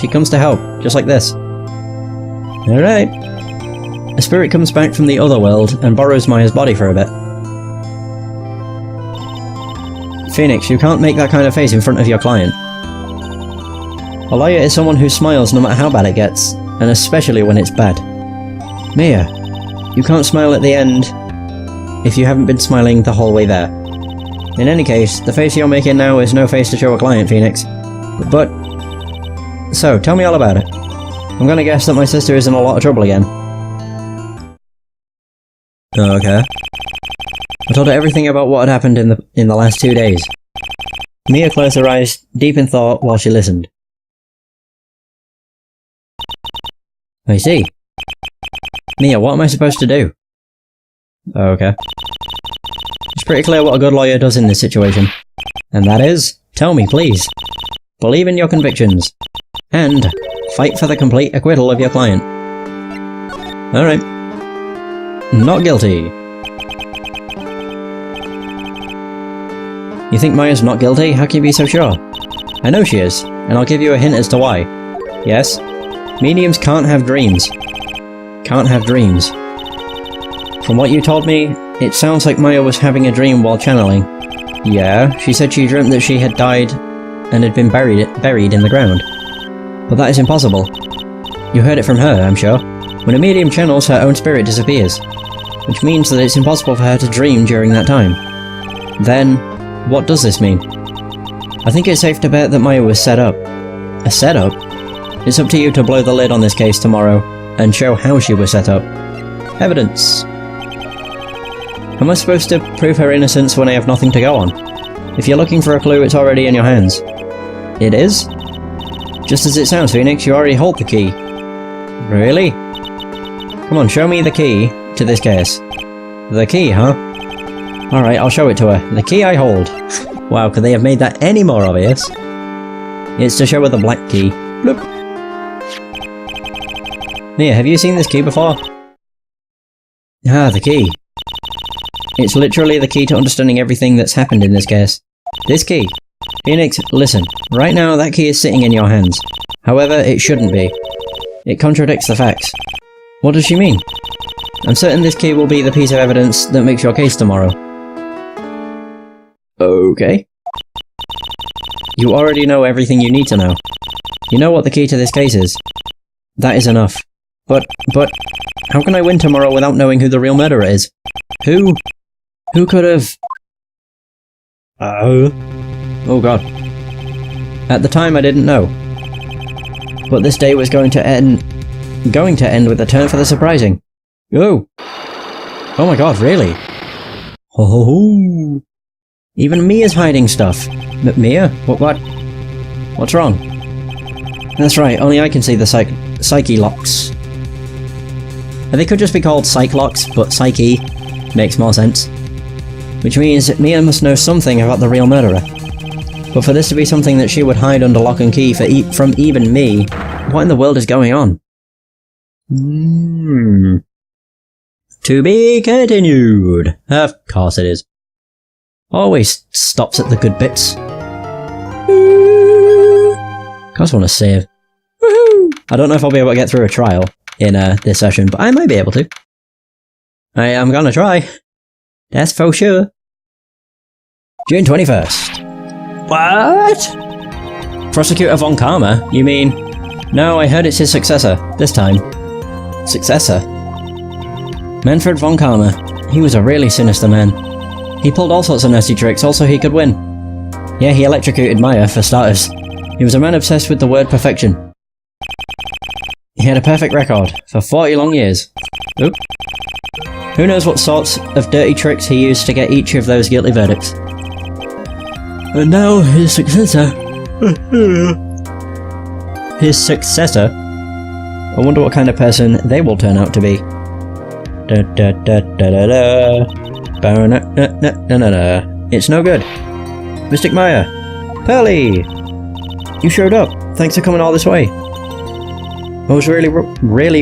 She comes to help, just like this. Alright. A spirit comes back from the other world and borrows Maya's body for a bit. Phoenix, you can't make that kind of face in front of your client. A lawyer is someone who smiles no matter how bad it gets, and especially when it's bad. Maya, you can't smile at the end if you haven't been smiling the whole way there. In any case, the face you're making now is no face to show a client, Phoenix. But... So, tell me all about it. I'm gonna guess that my sister is in a lot of trouble again. Okay. I told her everything about what had happened in the last 2 days. Mia closed her eyes, deep in thought, while she listened. I see. Mia, what am I supposed to do? Okay. It's pretty clear what a good lawyer does in this situation. And that is, tell me, please. Believe in your convictions. And fight for the complete acquittal of your client. Alright. Not guilty. You think Maya's not guilty? How can you be so sure? I know she is, and I'll give you a hint as to why. Yes? Mediums can't have dreams. Can't have dreams. From what you told me, it sounds like Maya was having a dream while channeling. Yeah, she said she dreamt that she had died and had been buried in the ground. But that is impossible. You heard it from her, I'm sure. When a medium channels, her own spirit disappears. Which means that it's impossible for her to dream during that time. Then, what does this mean? I think it's safe to bet that Maya was set up. A setup? It's up to you to blow the lid on this case tomorrow, and show how she was set up. Evidence. Am I supposed to prove her innocence when I have nothing to go on? If you're looking for a clue, it's already in your hands. It is? Just as it sounds, Phoenix, you already hold the key. Really? Come on, show me the key to this case. The key, huh? Alright, I'll show it to her. The key I hold. Wow, could they have made that any more obvious? It's to show her the black key. Bloop. Mia, have you seen this key before? Ah, the key. It's literally the key to understanding everything that's happened in this case. This key. Phoenix, listen. Right now, that key is sitting in your hands. However, it shouldn't be. It contradicts the facts. What does she mean? I'm certain this key will be the piece of evidence that makes your case tomorrow. Okay. You already know everything you need to know. You know what the key to this case is. That is enough. But, how can I win tomorrow without knowing who the real murderer is? Who could have... Oh god. At the time I didn't know. But this day was going to end with a turn for the surprising. Oh! Oh my god, really? Ho ho ho! Even Mia's hiding stuff. Mia? What's wrong? That's right, only I can see the psyche locks. They could just be called psych locks, but psyche makes more sense. Which means that Mia must know something about the real murderer. But for this to be something that she would hide under lock and key from even me, what in the world is going on? To be continued. Of course it is. Always stops at the good bits. Of course I want to save. Woohoo! I don't know if I'll be able to get through a trial in this session, but I might be able to. I am gonna try. That's for sure. June 21st. What? Prosecutor von Karma? You mean? No, I heard it's his successor. This time. Successor? Manfred von Karma. He was a really sinister man. He pulled all sorts of nasty tricks, also he could win. Yeah, he electrocuted Maya, for starters. He was a man obsessed with the word perfection. He had a perfect record, for 40 long years. Oop. Who knows what sorts of dirty tricks he used to get each of those guilty verdicts. And now his successor. His successor? I wonder what kind of person they will turn out to be. It's no good. Mystic Maya. Pearly! You showed up. Thanks for coming all this way. I was really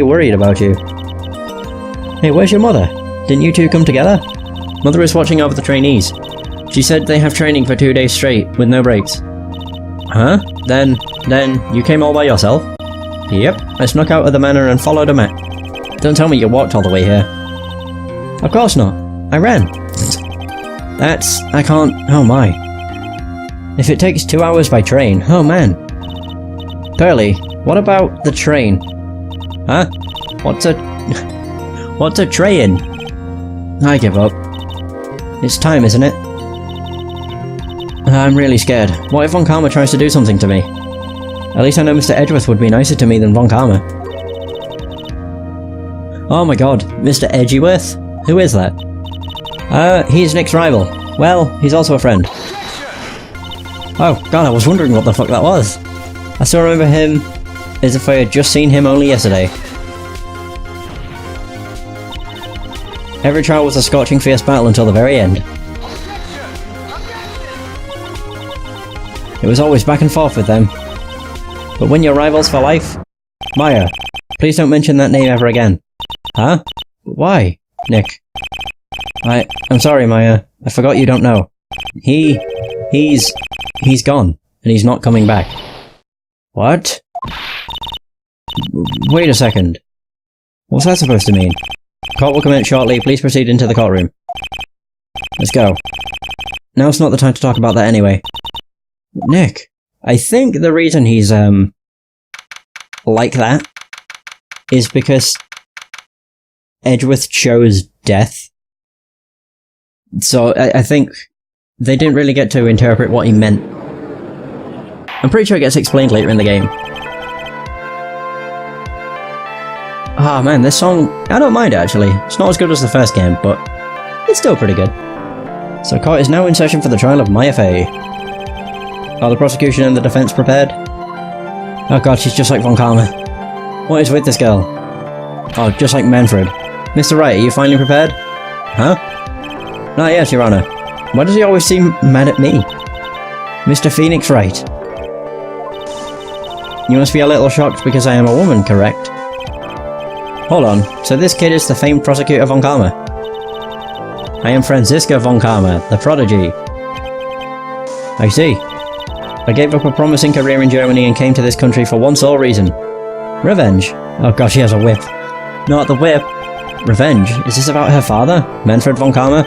worried about you. Hey, where's your mother? Didn't you two come together? Mother is watching over the trainees. She said they have training for 2 days straight, with no breaks. Huh? Then, Then, you came all by yourself? Yep, I snuck out of the manor and followed a map. Don't tell me you walked all the way here. Of course not. I ran. I can't... oh my. If it takes 2 hours by train, oh man. Pearly, what about the train? Huh? What's a train? I give up. It's time, isn't it? I'm really scared. What if Von Karma tries to do something to me? At least I know Mr. Edgeworth would be nicer to me than Von Karma. Oh my god, Mr. Edgeworth? Who is that? He's Nick's rival. Well, he's also a friend. Oh god, I was wondering what the fuck that was. I still remember him as if I had just seen him only yesterday. Every trial was a scorching fierce battle until the very end. It was always back and forth with them. But when you're rivals for life... Maya, please don't mention that name ever again. Huh? Why? Nick. I'm sorry, Maya. I forgot you don't know. He's gone, and he's not coming back. What? Wait a second. What's that supposed to mean? Court will commence shortly. Please proceed into the courtroom. Let's go. Now's not the time to talk about that anyway. Nick, I think the reason he's, like that is because Edgeworth chose death. So I think they didn't really get to interpret what he meant. I'm pretty sure it gets explained later in the game. Ah man, this song, I don't mind actually. It's not as good as the first game, but it's still pretty good. So court is now in session for the trial of Maya Fey. Are the prosecution and the defense prepared? Oh god, she's just like Von Karma. What is with this girl? Oh, just like Manfred. Mr. Wright, are you finally prepared? Huh? Ah yes, Your Honor. Why does he always seem mad at me? Mr. Phoenix Wright. You must be a little shocked because I am a woman, correct? Hold on, so this kid is the famed prosecutor Von Karma? I am Franziska von Karma, the prodigy. I see. I gave up a promising career in Germany and came to this country for one sole reason. Revenge. Oh gosh, she has a whip. Not the whip. Revenge. Is this about her father, Manfred von Karma?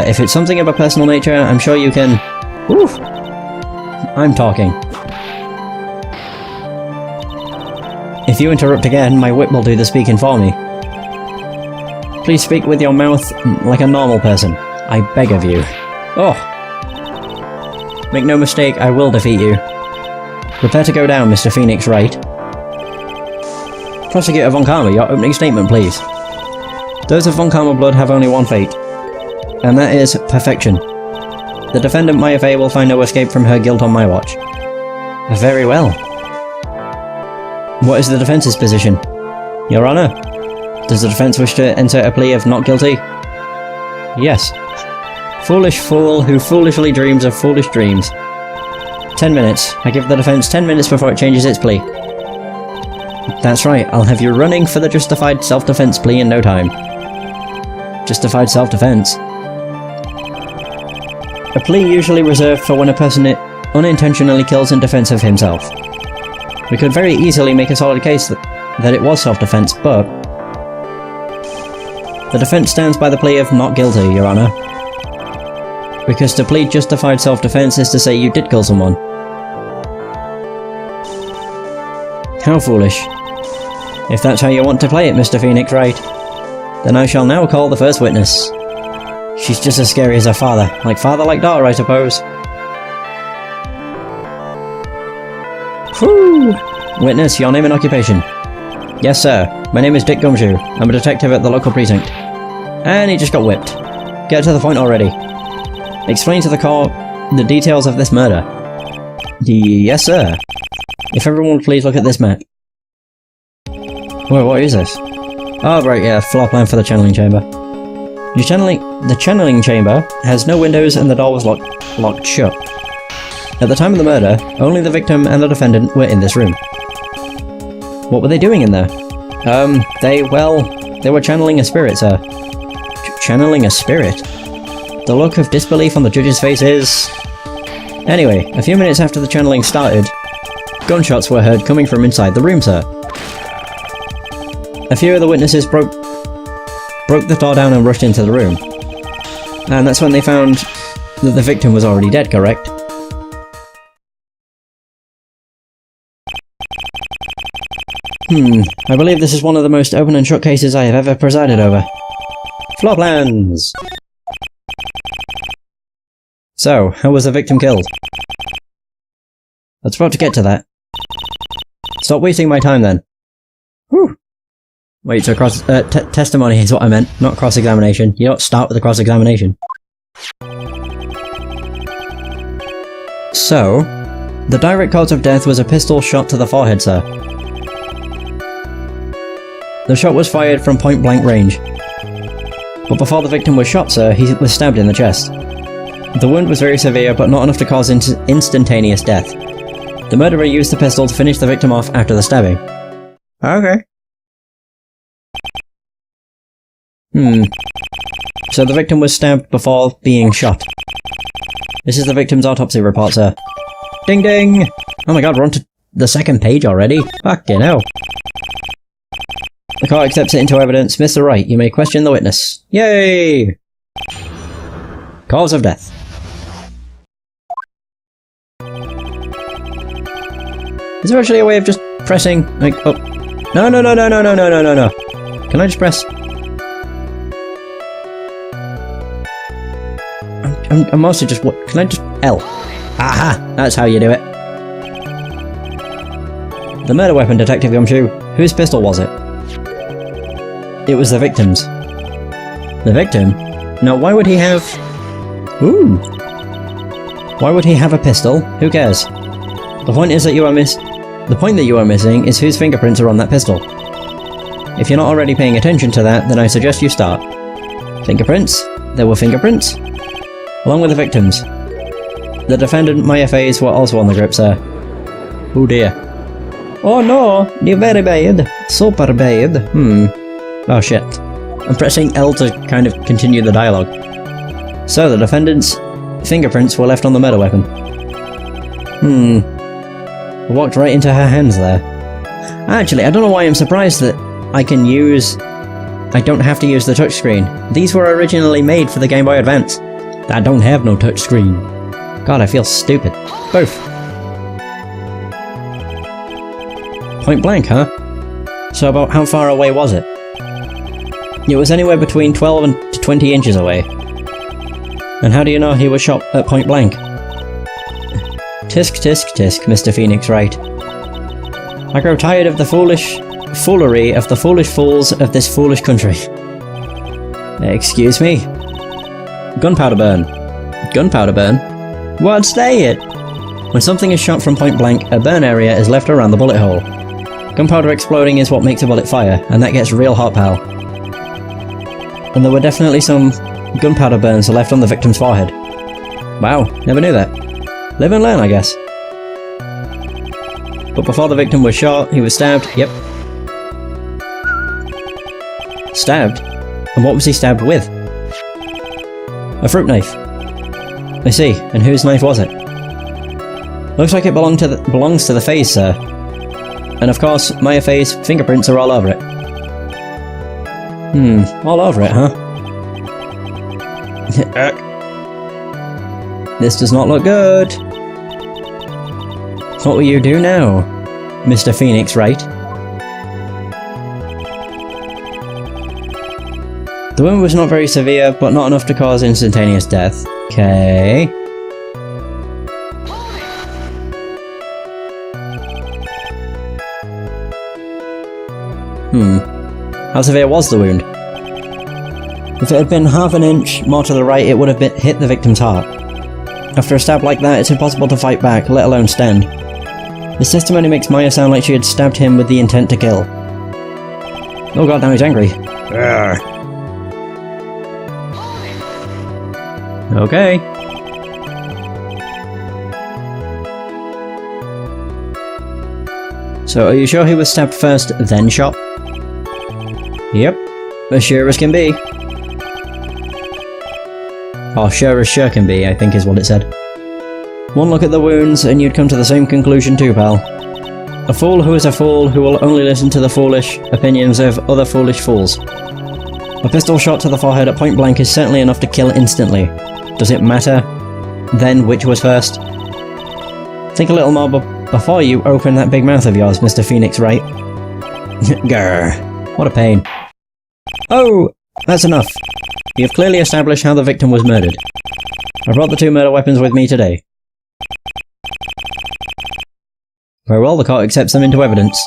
If it's something of a personal nature, I'm sure you can... Oof. I'm talking. If you interrupt again, my whip will do the speaking for me. Please speak with your mouth like a normal person. I beg of you. Oh! Make no mistake, I will defeat you. Prepare to go down, Mr. Phoenix Wright. Prosecutor Von Karma, your opening statement, please. Those of Von Karma blood have only one fate, and that is perfection. The defendant Maya Fey will find no escape from her guilt on my watch. Very well. What is the defence's position? Your Honor, does the defense wish to enter a plea of not guilty? Yes. Foolish fool who foolishly dreams of foolish dreams. 10 minutes. I give the defense 10 minutes before it changes its plea. That's right, I'll have you running for the justified self-defense plea in no time. Justified self-defense? A plea usually reserved for when a person unintentionally kills in defense of himself. We could very easily make a solid case that it was self-defense, but... The defense stands by the plea of not guilty, Your Honor. Because to plead justified self-defense is to say you did kill someone. How foolish. If that's how you want to play it, Mr. Phoenix Wright, then I shall now call the first witness. She's just as scary as her father. Like daughter, I suppose. Whew! Witness, your name and occupation. Yes, sir. My name is Dick Gumshoe. I'm a detective at the local precinct. And he just got whipped. Get to the point already. Explain to the court the details of this murder. Yes, sir. If everyone would please look at this map. Wait, what is this? Oh, right, yeah, floor plan for the channeling chamber. The channeling chamber has no windows and the door was locked shut. At the time of the murder, only the victim and the defendant were in this room. What were they doing in there? They were channeling a spirit, sir. Channeling a spirit? The look of disbelief on the judge's face is... Anyway, a few minutes after the channeling started, Gunshots were heard coming from inside the room, sir. A few of the witnesses broke the door down and rushed into the room. And that's when they found that the victim was already dead, correct? I believe this is one of the most open and shut cases I have ever presided over. Floor plans! So, how was the victim killed? I was about to get to that. Stop wasting my time then. Whew! Wait, so testimony is what I meant, not cross-examination. You don't start with a cross-examination. So, the direct cause of death was a pistol shot to the forehead, sir. The shot was fired from point-blank range. But before the victim was shot, sir, he was stabbed in the chest. The wound was very severe, but not enough to cause instantaneous death. The murderer used the pistol to finish the victim off after the stabbing. Okay. So the victim was stabbed before being shot. This is the victim's autopsy report, sir. Ding ding! Oh my god, we're on to the second page already? Fucking hell. The court accepts it into evidence. Mr. Wright, you may question the witness. Yay! Cause of death. Is there actually a way of just pressing, like, oh. No. Can I just press? I'm mostly just, what, can I just, L? Aha! That's how you do it. The murder weapon, Detective Gumshoe. Whose pistol was it? It was the victim's. The victim? Now why would he have... Ooh! Why would he have a pistol? Who cares? The point is that the point that you are missing is whose fingerprints are on that pistol. If you're not already paying attention to that, then I suggest you start. Fingerprints? There were fingerprints? Along with the victims. The defendant, Maya Fey's, were also on the grip, sir. Oh dear. Oh no! You're very bad. Super bad. Oh shit. I'm pressing L to kind of continue the dialogue. So, the defendant's fingerprints were left on the murder weapon. I walked right into her hands there. Actually, I don't know why I'm surprised that I don't have to use the touchscreen. These were originally made for the Game Boy Advance. I don't have no touchscreen. God, I feel stupid. Both. Point blank, huh? So about how far away was it? It was anywhere between 12 and 20 inches away. And how do you know he was shot at point blank? Tisk tisk tisk, Mr. Phoenix Wright. I grow tired of the foolery of the foolish fools of this foolish country. Excuse me? Gunpowder burn. Gunpowder burn? What's that? When something is shot from point blank, a burn area is left around the bullet hole. Gunpowder exploding is what makes a bullet fire, and that gets real hot, pal. And there were definitely some gunpowder burns left on the victim's forehead. Wow, never knew that. Live and learn, I guess. But before the victim was shot, he was stabbed. Yep. Stabbed? And what was he stabbed with? A fruit knife. I see. And whose knife was it? Looks like it belongs to the face, sir. And of course, Maya Fey's fingerprints are all over it. All over it, huh? This does not look good. What will you do now, Mr. Phoenix Wright? The wound was not very severe, but not enough to cause instantaneous death. Okay. How severe was the wound? If it had been half an inch more to the right, it would have hit the victim's heart. After a stab like that, it's impossible to fight back, let alone stand. This testimony makes Maya sound like she had stabbed him with the intent to kill. Oh god, now he's angry. Urgh. Okay. So, are you sure he was stabbed first, then shot? Yep. As sure as can be. Or sure as sure can be, I think is what it said. One look at the wounds, and you'd come to the same conclusion too, pal. A fool who is a fool who will only listen to the foolish opinions of other foolish fools. A pistol shot to the forehead at point blank is certainly enough to kill instantly. Does it matter then which was first? Think a little more before you open that big mouth of yours, Mr. Phoenix Wright. Grr. What a pain. Oh! That's enough. You have clearly established how the victim was murdered. I brought the 2 murder weapons with me today. Very well, the court accepts them into evidence.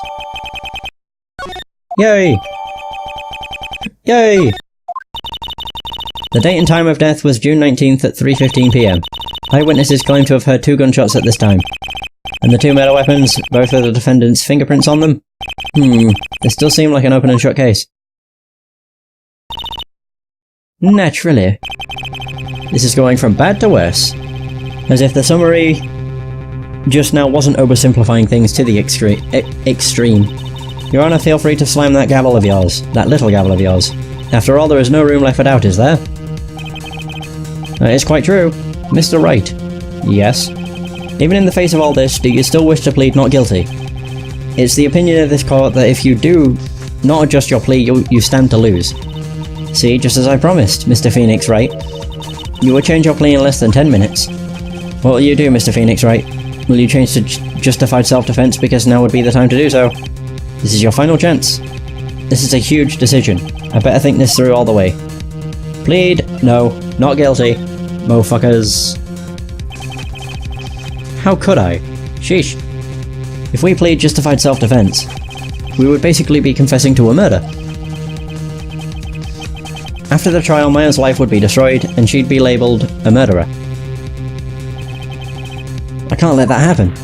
Yay! Yay! The date and time of death was June 19th at 3:15 PM. Eyewitnesses claim to have heard 2 gunshots at this time. And the 2 murder weapons, both of the defendant's fingerprints on them? They still seem like an open and shut case. Naturally. This is going from bad to worse. As if the summary just now wasn't oversimplifying things to the extreme. Your Honour, feel free to slam that gavel of yours. That little gavel of yours. After all, there is no room left for doubt, is there? That is quite true. Mr. Wright. Yes? Even in the face of all this, do you still wish to plead not guilty? It's the opinion of this court that if you do not adjust your plea, you stand to lose. See, just as I promised, Mr. Phoenix Wright. You will change your plea in less than 10 minutes. What will you do, Mr. Phoenix Wright? Will you change to justified self-defense because now would be the time to do so? This is your final chance. This is a huge decision. I better think this through all the way. Plead, no, not guilty. Motherfuckers. How could I? Sheesh. If we plead justified self-defense, we would basically be confessing to a murder. After the trial, Maya's life would be destroyed, and she'd be labelled a murderer. I can't let that happen.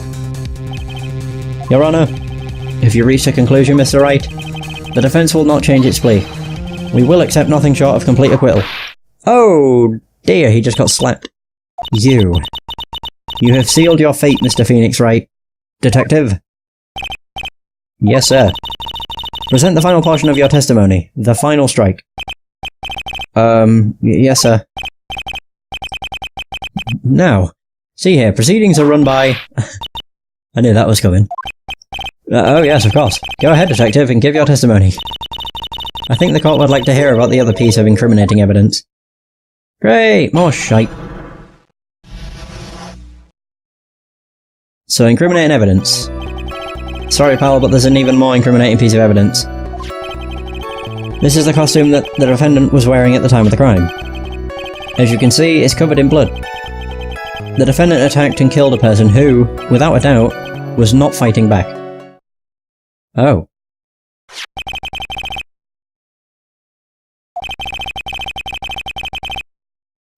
Your Honour, if you reach a conclusion, Mr. Wright, the defence will not change its plea. We will accept nothing short of complete acquittal. Oh dear, he just got slapped. You have sealed your fate, Mr. Phoenix Wright. Detective? Yes, sir. Present the final portion of your testimony. The final strike. Yes, sir. Now, see here, proceedings are run by... I knew that was coming. Oh yes, of course. Go ahead, detective, and give your testimony. I think the court would like to hear about the other piece of incriminating evidence. Great! More shite. So, incriminating evidence. Sorry, pal, but there's an even more incriminating piece of evidence. This is the costume that the defendant was wearing at the time of the crime. As you can see, it's covered in blood. The defendant attacked and killed a person who, without a doubt, was not fighting back. Oh.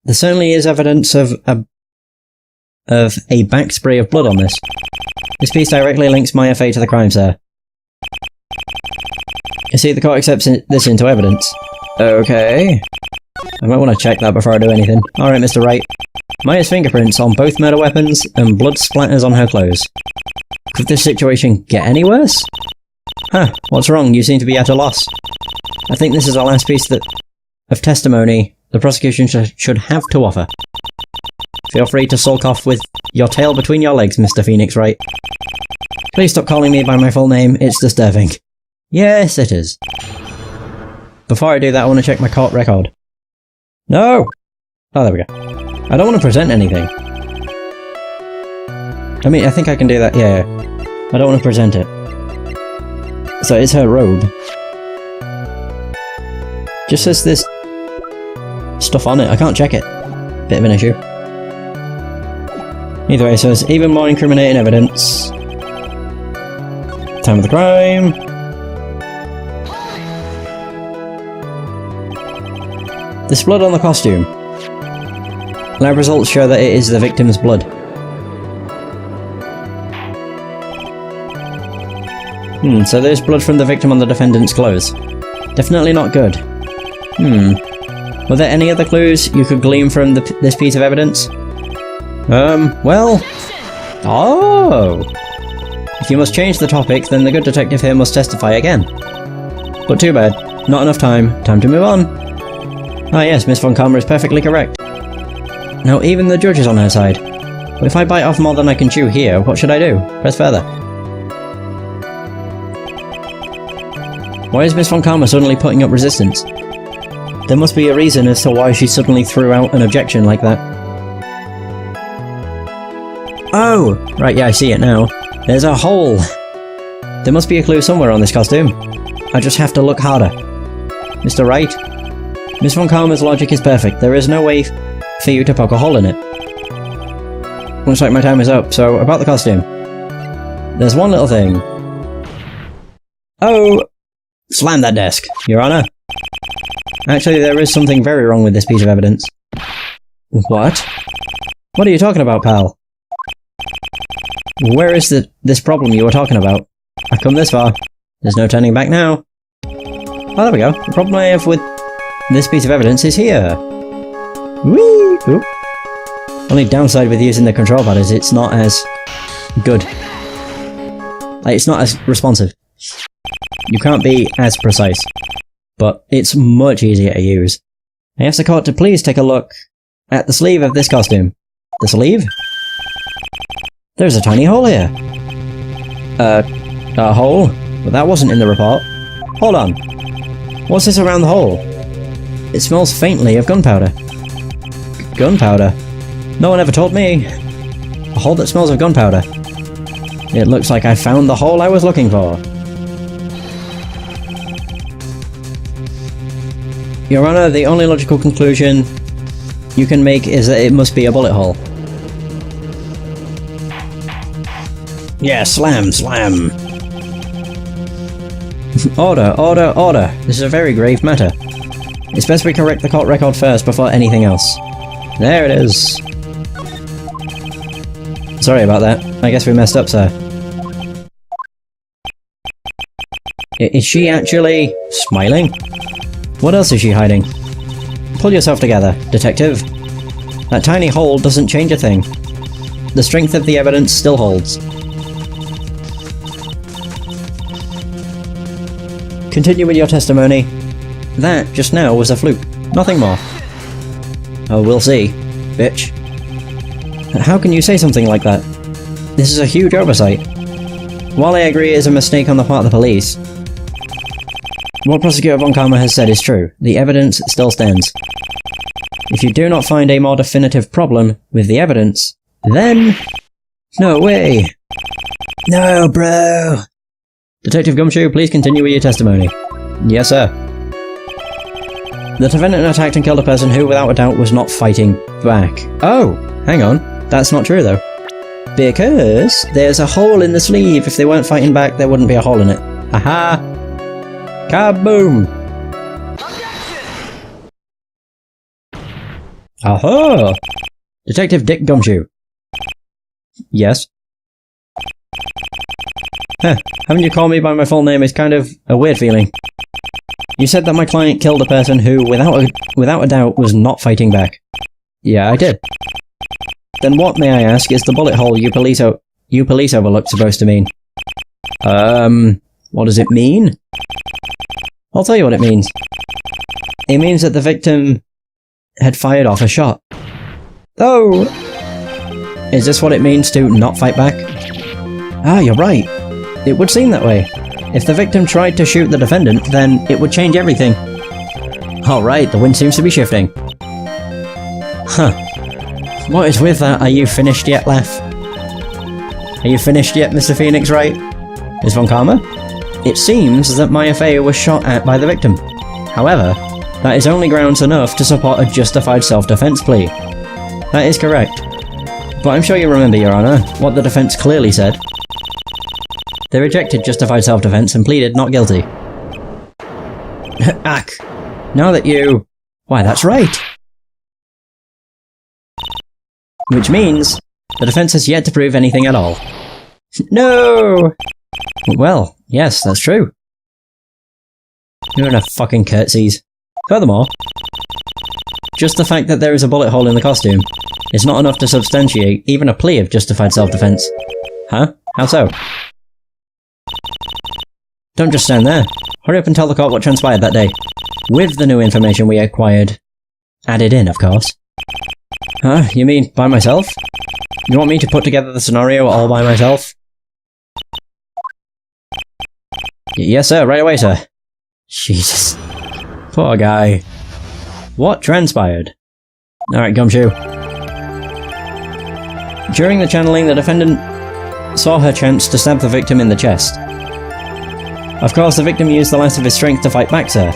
There certainly is evidence of a back spray of blood on this. This piece directly links Maya Fey to the crime, sir. You see, the court accepts this into evidence. Okay. I might want to check that before I do anything. Alright, Mr. Wright. Maya's fingerprints on both murder weapons and blood splatters on her clothes. Could this situation get any worse? Huh, what's wrong? You seem to be at a loss. I think this is the last piece of testimony the prosecution should have to offer. Feel free to sulk off with your tail between your legs, Mr. Phoenix Wright. Please stop calling me by my full name, it's disturbing. Yes, it is. Before I do that, I want to check my court record. No! Oh, there we go. I don't want to present anything. I mean, I think I can do that, yeah. I don't want to present it. So it's her robe. Just says this stuff on it, I can't check it. Bit of an issue. Either way, so there's even more incriminating evidence. Time of the crime. There's blood on the costume. Lab results show that it is the victim's blood. So there's blood from the victim on the defendant's clothes. Definitely not good. Were there any other clues you could glean from this piece of evidence? Well... Oh! If you must change the topic, then the good detective here must testify again. But too bad. Not enough time. Time to move on. Ah yes, Miss von Karma is perfectly correct. Now even the judge is on her side. But if I bite off more than I can chew here, what should I do? Press further. Why is Miss Von Karma suddenly putting up resistance? There must be a reason as to why she suddenly threw out an objection like that. Oh! Right, yeah, I see it now. There's a hole! There must be a clue somewhere on this costume. I just have to look harder. Mr. Wright? Miss Von Karma's logic is perfect. There is no way for you to poke a hole in it. Looks like my time is up, so about the costume. There's one little thing. Oh! Slam that desk, Your Honor. Actually, there is something very wrong with this piece of evidence. What? What are you talking about, pal? Where is this problem you were talking about? I've come this far. There's no turning back now. Oh, there we go. The problem I have with this piece of evidence is here. Whee! Oop. Only downside with using the control pad is it's not as good. Like, it's not as responsive. You can't be as precise. But it's much easier to use. I ask the court to please take a look at the sleeve of this costume. The sleeve? There's a tiny hole here. A hole? Well, that wasn't in the report. Hold on. What's this around the hole? It smells faintly of gunpowder. Gunpowder? No one ever told me. A hole that smells of gunpowder. It looks like I found the hole I was looking for. Your Honor, the only logical conclusion you can make is that it must be a bullet hole. Yeah, slam, slam. Order, order, order. This is a very grave matter. It's best we correct the court record first before anything else. There it is. Sorry about that. I guess we messed up, sir. Is she actually smiling? What else is she hiding? Pull yourself together, detective. That tiny hole doesn't change a thing. The strength of the evidence still holds. Continue with your testimony. That, just now, was a fluke. Nothing more. Oh, we'll see, bitch. How can you say something like that? This is a huge oversight. While I agree it is a mistake on the part of the police, what Prosecutor Von Karma has said is true. The evidence still stands. If you do not find a more definitive problem with the evidence, then... No way! No, bro! Detective Gumshoe, please continue with your testimony. Yes, sir. The defendant attacked and killed a person who, without a doubt, was not fighting back. Oh! Hang on. That's not true, though. Because there's a hole in the sleeve. If they weren't fighting back, there wouldn't be a hole in it. Haha! Kaboom! Aha! Detective Dick Gumshoe. Yes? Huh, having you call me by my full name is kind of a weird feeling. You said that my client killed a person who, without a doubt, was not fighting back. Yeah, I did. Then what, may I ask, is the bullet hole you police overlooked supposed to mean? What does it mean? I'll tell you what it means. It means that the victim had fired off a shot. Oh! Is this what it means to not fight back? Ah, you're right. It would seem that way. If the victim tried to shoot the defendant, then it would change everything. Alright, the wind seems to be shifting. Huh. What is with that? Are you finished yet, Lef? Are you finished yet, Mr. Phoenix Wright? Miss Von Karma? It seems that Maya Fey was shot at by the victim. However, that is only grounds enough to support a justified self-defense plea. That is correct. But I'm sure you remember, Your Honor, what the defense clearly said. They rejected justified self-defense and pleaded not guilty. Ack! Now that you... Why, that's right! Which means, the defense has yet to prove anything at all. No! Well, yes, that's true. You're in a fucking curtsies. Furthermore, just the fact that there is a bullet hole in the costume is not enough to substantiate even a plea of justified self-defense. Huh? How so? Don't just stand there. Hurry up and tell the court what transpired that day. With the new information we acquired. Added in, of course. Huh? You mean by myself? You want me to put together the scenario all by myself? Yes, sir. Right away, sir. Jesus. Poor guy. What transpired? Alright, Gumshoe. During the channeling, the defendant saw her chance to stab the victim in the chest. Of course, the victim used the last of his strength to fight back, sir.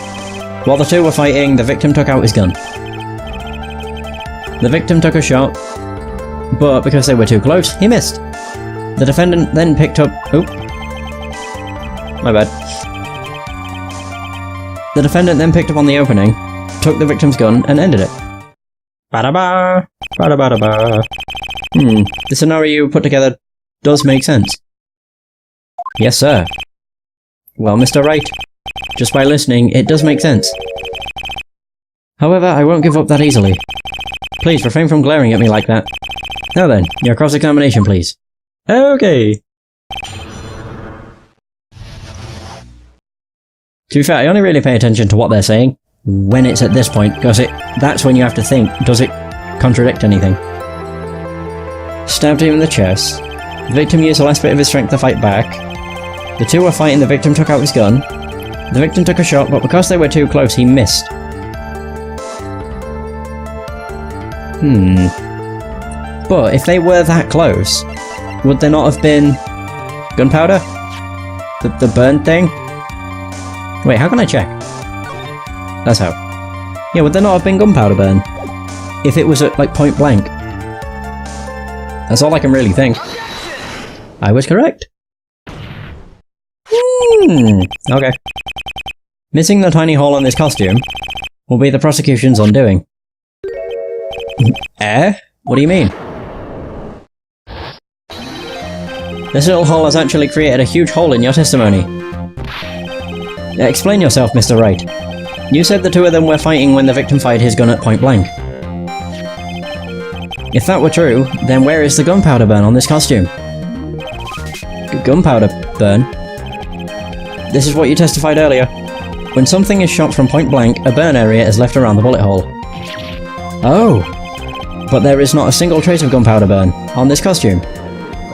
While the two were fighting, the victim took out his gun. The victim took a shot, but because they were too close, he missed. The defendant then picked up... Oop. My bad. The defendant then picked up on the opening, took the victim's gun, and ended it. Ba-da-ba! Ba-da-ba-da-ba. The scenario you put together does make sense. Yes, sir. Well, Mr. Wright, just by listening, it does make sense. However, I won't give up that easily. Please refrain from glaring at me like that. Now then, your cross-examination, please. Okay. To be fair, I only really pay attention to what they're saying when it's at this point, because that's when you have to think, does it contradict anything? Stabbed him in the chest. The victim used the last bit of his strength to fight back. The two were fighting, the victim took out his gun. The victim took a shot, but because they were too close, he missed. But if they were that close, would there not have been gunpowder? The burn thing? Wait, how can I check? That's how. Yeah, would there not have been gunpowder burn? If it was at, like, point blank? That's all I can really think. I was correct. Okay. Missing the tiny hole in this costume will be the prosecution's undoing. What do you mean? This little hole has actually created a huge hole in your testimony. Explain yourself, Mr. Wright. You said the two of them were fighting when the victim fired his gun at point blank. If that were true, then where is the gunpowder burn on this costume? Gunpowder burn? This is what you testified earlier. When something is shot from point blank, a burn area is left around the bullet hole. Oh! But there is not a single trace of gunpowder burn on this costume.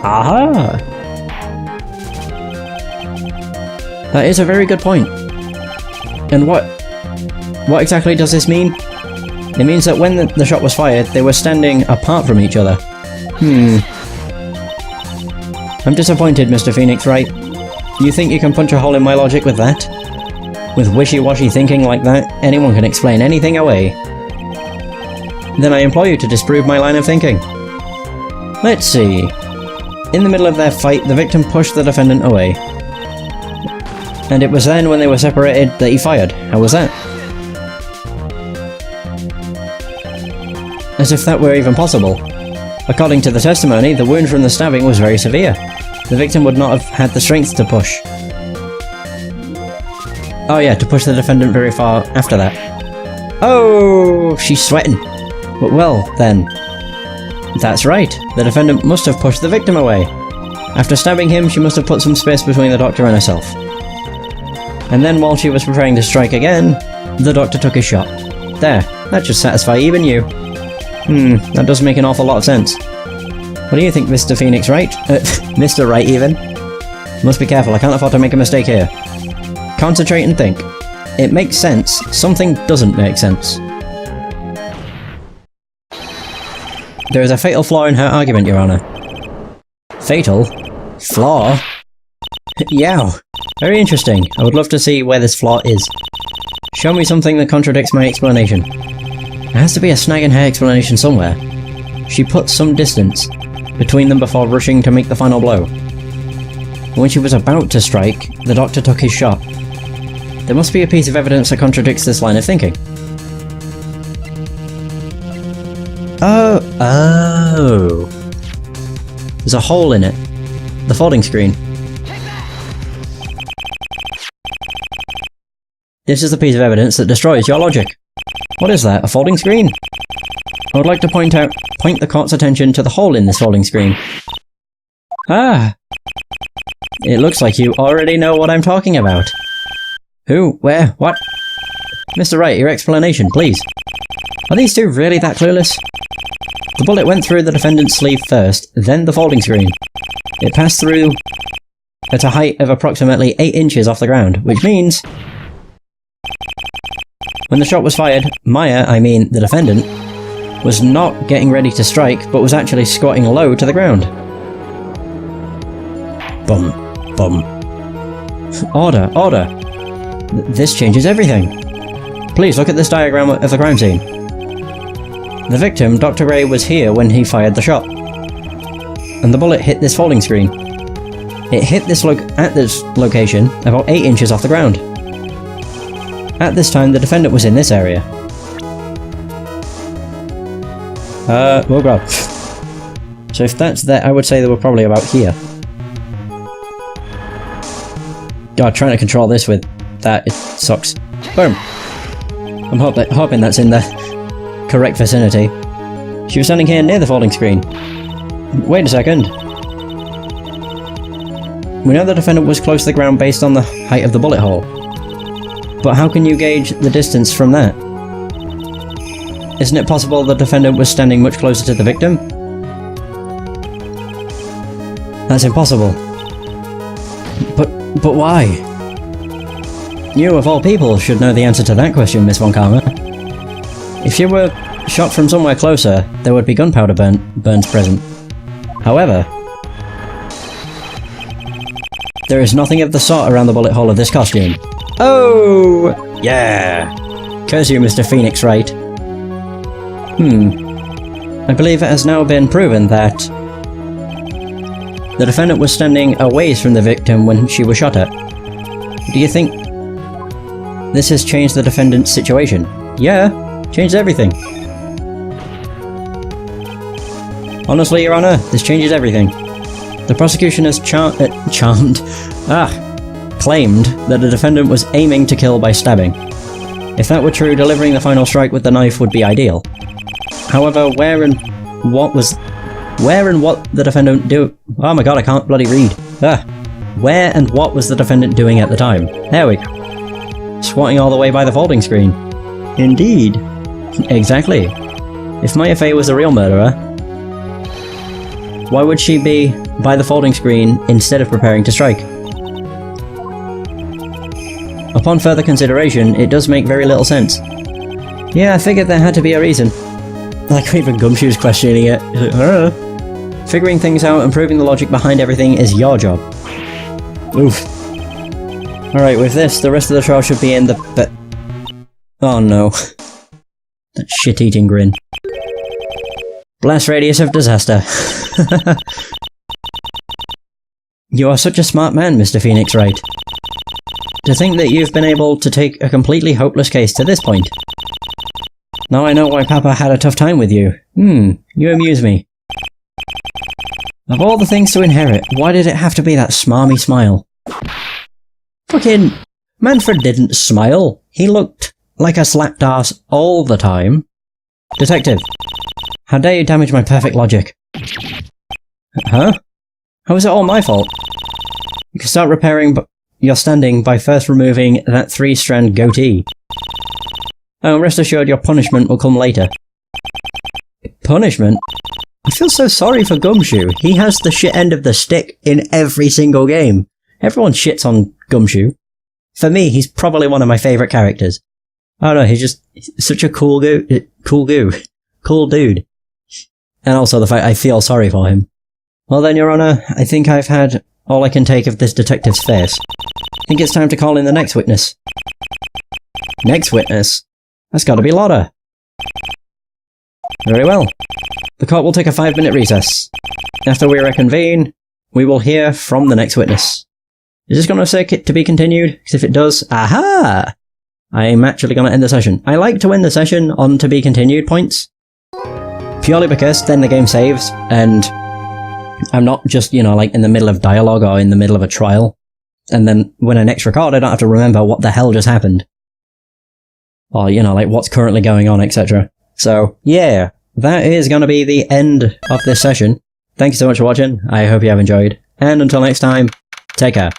Aha! That is a very good point. And what exactly does this mean? It means that when the shot was fired, they were standing apart from each other. I'm disappointed, Mr. Phoenix Wright. You think you can punch a hole in my logic with that? With wishy-washy thinking like that, anyone can explain anything away. Then I implore you to disprove my line of thinking. Let's see. In the middle of their fight, the victim pushed the defendant away. And it was then, when they were separated, that he fired. How was that? As if that were even possible. According to the testimony, the wound from the stabbing was very severe. The victim would not have had the strength to push. Oh yeah, to push the defendant very far after that. Oh, she's sweating. But well, then. That's right, the defendant must have pushed the victim away. After stabbing him, she must have put some space between the doctor and herself. And then while she was preparing to strike again, the doctor took his shot. There, that should satisfy even you. That does make an awful lot of sense. What do you think, Mr. Phoenix Wright? Mr. Wright, even? Must be careful, I can't afford to make a mistake here. Concentrate and think. It makes sense. Something doesn't make sense. There is a fatal flaw in her argument, Your Honor. Fatal? Flaw? Yow. Very interesting. I would love to see where this flaw is. Show me something that contradicts my explanation. There has to be a snag in her explanation somewhere. She put some distance between them before rushing to make the final blow. When she was about to strike, the doctor took his shot. There must be a piece of evidence that contradicts this line of thinking. Oh. There's a hole in it. The folding screen. This is the piece of evidence that destroys your logic. What is that, a folding screen? I would like to point the court's attention to the hole in this folding screen. Ah! It looks like you already know what I'm talking about. Who? Where? What? Mr. Wright, your explanation, please. Are these two really that clueless? The bullet went through the defendant's sleeve first, then the folding screen. It passed through at a height of approximately 8 inches off the ground, which means When the shot was fired, Maya, I mean the defendant, was not getting ready to strike, but was actually squatting low to the ground. Bum. Bum. Order. Order. This changes everything. Please look at this diagram of the crime scene. The victim, Dr. Ray, was here when he fired the shot. And the bullet hit this folding screen. It hit at this location about 8 inches off the ground. At this time, the defendant was in this area. Oh god. So if that's that, I would say they were probably about here. God, trying to control this with that, it sucks. Boom! I'm hoping that's in the correct vicinity. She was standing here near the folding screen. Wait a second. We know the defendant was close to the ground based on the height of the bullet hole. But how can you gauge the distance from that? Isn't it possible the defendant was standing much closer to the victim? That's impossible. But why? You, of all people, should know the answer to that question, Miss Von Karma. If you were shot from somewhere closer, there would be gunpowder burns present. However, there is nothing of the sort around the bullet hole of this costume. Oh! Yeah! Curse you, Mr. Phoenix Wright. I believe it has now been proven that the defendant was standing a ways from the victim when she was shot at. Do you think this has changed the defendant's situation? Yeah, changed everything. Honestly, Your Honor, this changes everything. The prosecution has claimed that the defendant was aiming to kill by stabbing. If that were true, delivering the final strike with the knife would be ideal. However, where and what the defendant do? Oh my god, I can't bloody read. Where and what was the defendant doing at the time? There we go. Squatting all the way by the folding screen. Indeed. Exactly. If Maya Fey was the real murderer, why would she be by the folding screen instead of preparing to strike? Upon further consideration, it does make very little sense. Yeah, I figured there had to be a reason. Like even Gumshoe's questioning it. Figuring things out and proving the logic behind everything is your job. Oof. Alright, with this, the rest of the trial should be in the oh no. That shit-eating grin. Blast radius of disaster. You are such a smart man, Mr. Phoenix Wright. To think that you've been able to take a completely hopeless case to this point. Now I know why Papa had a tough time with you. You amuse me. Of all the things to inherit, why did it have to be that smarmy smile? Fucking Manfred didn't smile. He looked like a slapped ass all the time. Detective, how dare you damage my perfect logic? Huh? How is it all my fault? You can start repairing your standing by first removing that 3-strand goatee. Oh, rest assured your punishment will come later. Punishment? I feel so sorry for Gumshoe. He has the shit end of the stick in every single game. Everyone shits on Gumshoe. For me, he's probably one of my favourite characters. I don't know, he's such a cool dude. And also the fact I feel sorry for him. Well then, Your Honour, I think I've had all I can take of this detective's face. I think it's time to call in the next witness. Next witness? That's gotta be Lotta. Very well. The court will take a 5-minute recess. After we reconvene, we will hear from the next witness. Is this gonna say to be continued? Because if it does, aha! I'm actually gonna end the session. I like to end the session on to be continued points. Purely because then the game saves, and I'm not just, you know, like in the middle of dialogue or in the middle of a trial. And then when I next record, I don't have to remember what the hell just happened. Or, you know, like what's currently going on, etc. So, yeah, that is going to be the end of this session. Thank you so much for watching. I hope you have enjoyed. And until next time, take care.